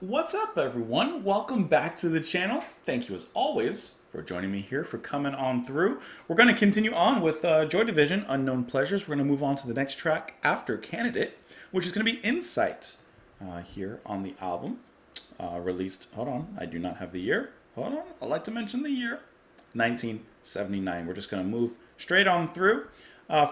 What's up, everyone? Welcome back to the channel. Thank you, as always, for joining me here, for coming on through. We're going to continue on with Joy Division, Unknown Pleasures. We're going to move on to the next track after Candidate, which is going to be Insight here on the album. Released, hold on, I do not have the year. Hold on, I'd like to mention the year. 1979. We're just going to move straight on through.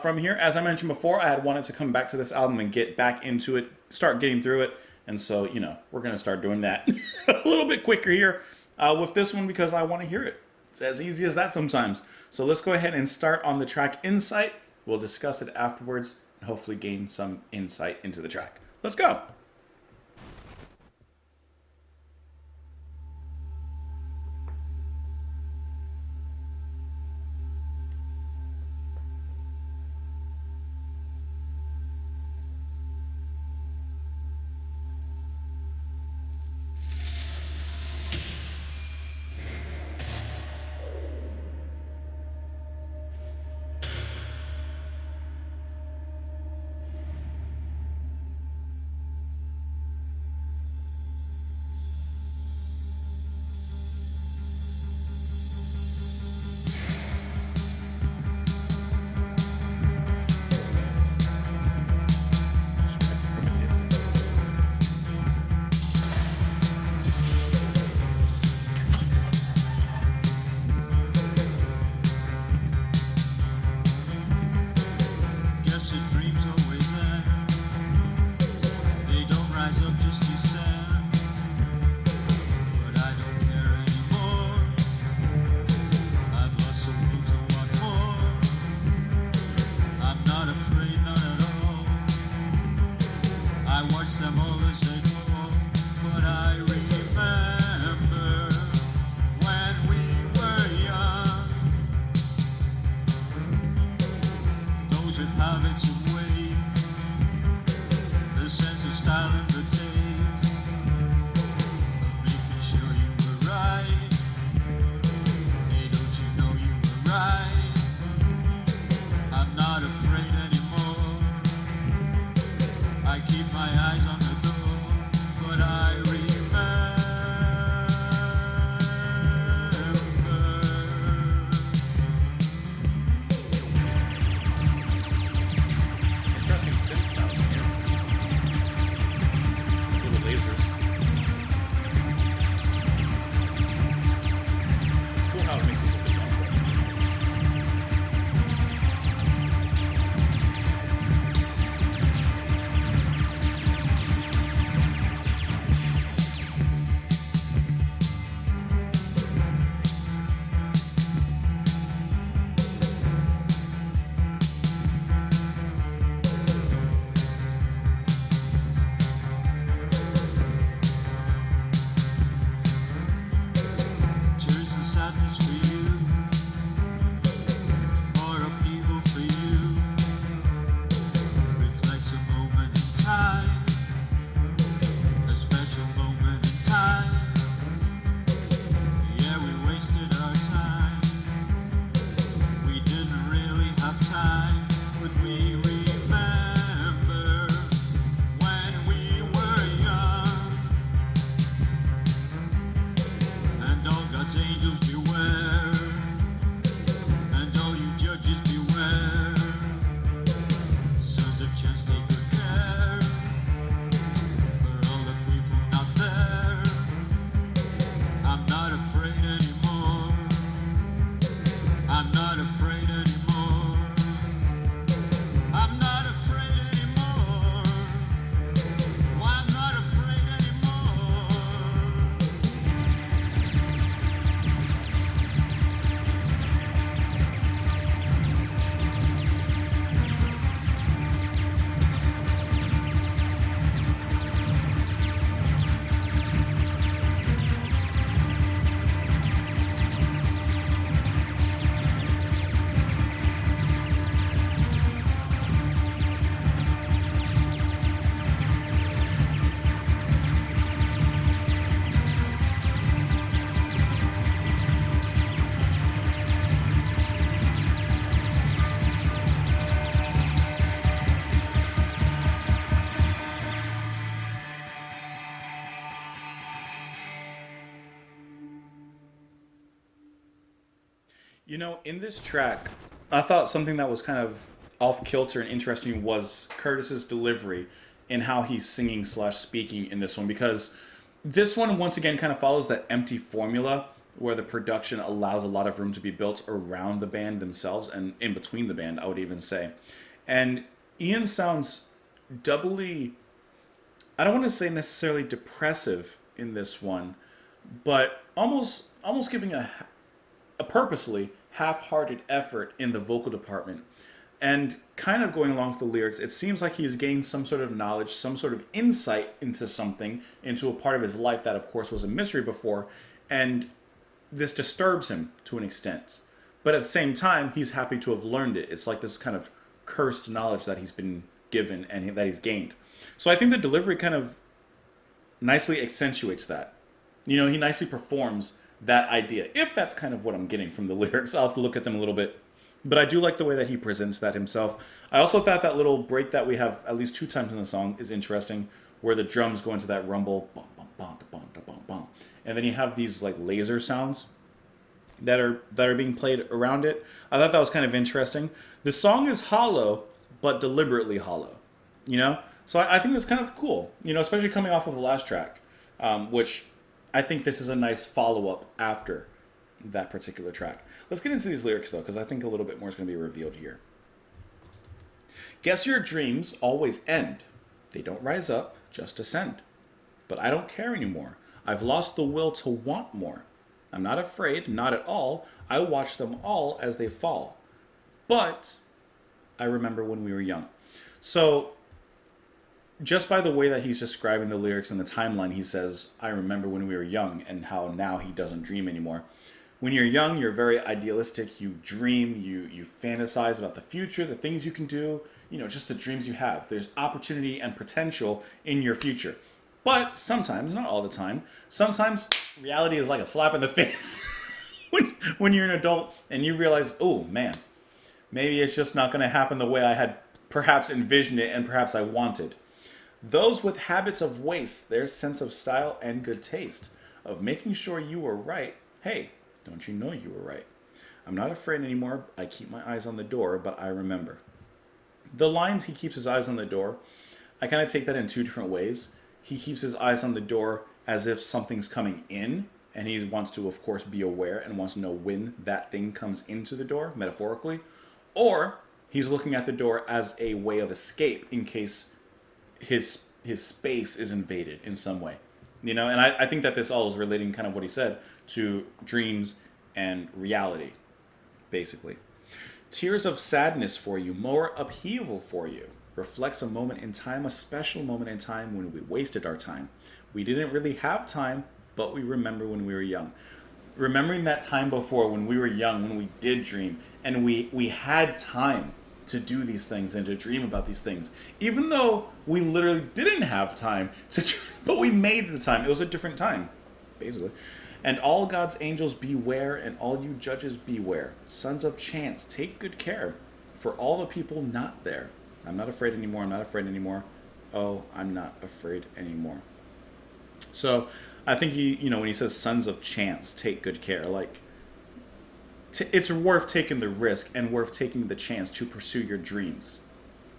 From here, as I mentioned before, I had wanted to come back to this album and get back into it, start getting through it. And so, you know, we're going to start doing that a little bit quicker here with this one because I want to hear it. It's as easy as that sometimes. So let's go ahead and start on the track Insight. We'll discuss it afterwards and hopefully gain some insight into the track. Let's go. You know, in this track, I thought something that was kind of off kilter and interesting was Curtis's delivery in how he's singing slash speaking in this one, because this one once again kind of follows that empty formula where the production allows a lot of room to be built around the band themselves and in between the band, I would even say. And Ian sounds doubly, I don't want to say necessarily depressive in this one, but almost giving a purposely half-hearted effort in the vocal department. And kind of going along with the lyrics, it seems like he's gained some sort of knowledge, some sort of insight into something, into a part of his life that, of course, was a mystery before, and this disturbs him to an extent. But at the same time, he's happy to have learned it. It's like this kind of cursed knowledge that he's been given and that he's gained. So I think the delivery kind of nicely accentuates that. You know, he nicely performs that idea, if that's kind of what I'm getting from the lyrics. I'll have to look at them a little bit. But I do like the way that he presents that himself. I also thought that little break that we have at least 2 times in the song is interesting, where the drums go into that rumble, bum, bum, bum, bum, bum, bum, and then you have these like laser sounds that are being played around it. I thought that was kind of interesting. The song is hollow, but deliberately hollow, you know? So I think that's kind of cool, you know, especially coming off of the last track, which I think this is a nice follow-up after that particular track. Let's get into these lyrics, though, because I think a little bit more is going to be revealed here. Guess your dreams always end. They don't rise up, just ascend. But I don't care anymore. I've lost the will to want more. I'm not afraid, not at all. I watch them all as they fall. But I remember when we were young. So just by the way that he's describing the lyrics and the timeline, he says, I remember when we were young, and how now he doesn't dream anymore. When you're young, you're very idealistic. You dream, you fantasize about the future, the things you can do, you know, just the dreams you have. There's opportunity and potential in your future. But sometimes, not all the time, sometimes reality is like a slap in the face when you're an adult and you realize, oh man, maybe it's just not going to happen the way I had perhaps envisioned it and perhaps I wanted. Those with habits of waste their sense of style and good taste, of making sure you were right. Hey, don't you know you were right? I'm not afraid anymore. I keep my eyes on the door, but I remember. The lines, he keeps his eyes on the door, I kind of take that in 2 different ways. He keeps his eyes on the door as if something's coming in, and he wants to, of course, be aware and wants to know when that thing comes into the door, metaphorically. Or he's looking at the door as a way of escape in case his space is invaded in some way. You know, and I think that this all is relating kind of what he said to dreams and reality, basically. Tears of sadness for you, more upheaval for you. Reflects a moment in time, a special moment in time when we wasted our time. We didn't really have time, but we remember when we were young. Remembering that time before when we were young, when we did dream, and we had time to do these things and to dream about these things. Even though we literally didn't have time to but we made the time. It was a different time, basically. And all God's angels beware, and all you judges beware. Sons of chance, take good care, for all the people not there. I'm not afraid anymore, I'm not afraid anymore. Oh, I'm not afraid anymore. So I think he, you know, when he says sons of chance, take good care, like, it's worth taking the risk and worth taking the chance to pursue your dreams.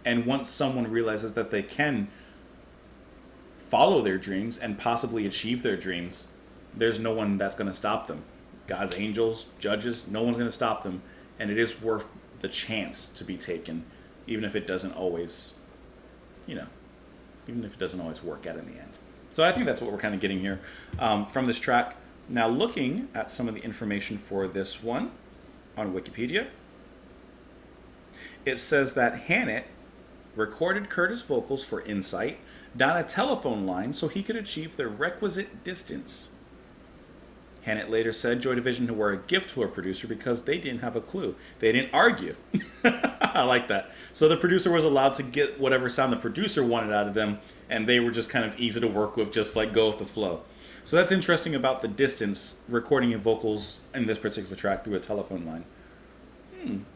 And once someone realizes that they can follow their dreams and possibly achieve their dreams, there's no one that's going to stop them. God's angels, judges, no one's going to stop them. And it is worth the chance to be taken, even if it doesn't always, you know, even if it doesn't always work out in the end. So I think that's what we're kind of getting here from this track. Now, looking at some of the information for this one on Wikipedia, it says that Hannett recorded Curtis' vocals for Insight down a telephone line so he could achieve the requisite distance. Hannett later said Joy Division were a gift to a producer because they didn't have a clue. They didn't argue. I like that. So the producer was allowed to get whatever sound the producer wanted out of them, and they were just kind of easy to work with, just like go with the flow. So that's interesting about the distance, recording your vocals in this particular track through a telephone line.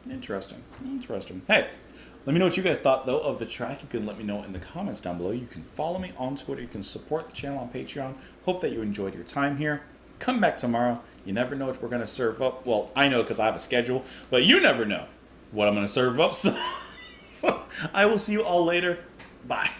Interesting. Hey, let me know what you guys thought, though, of the track. You can let me know in the comments down below. You can follow me on Twitter. You can support the channel on Patreon. Hope that you enjoyed your time here. Come back tomorrow. You never know what we're going to serve up. Well, I know because I have a schedule, but you never know what I'm going to serve up. So I will see you all later. Bye.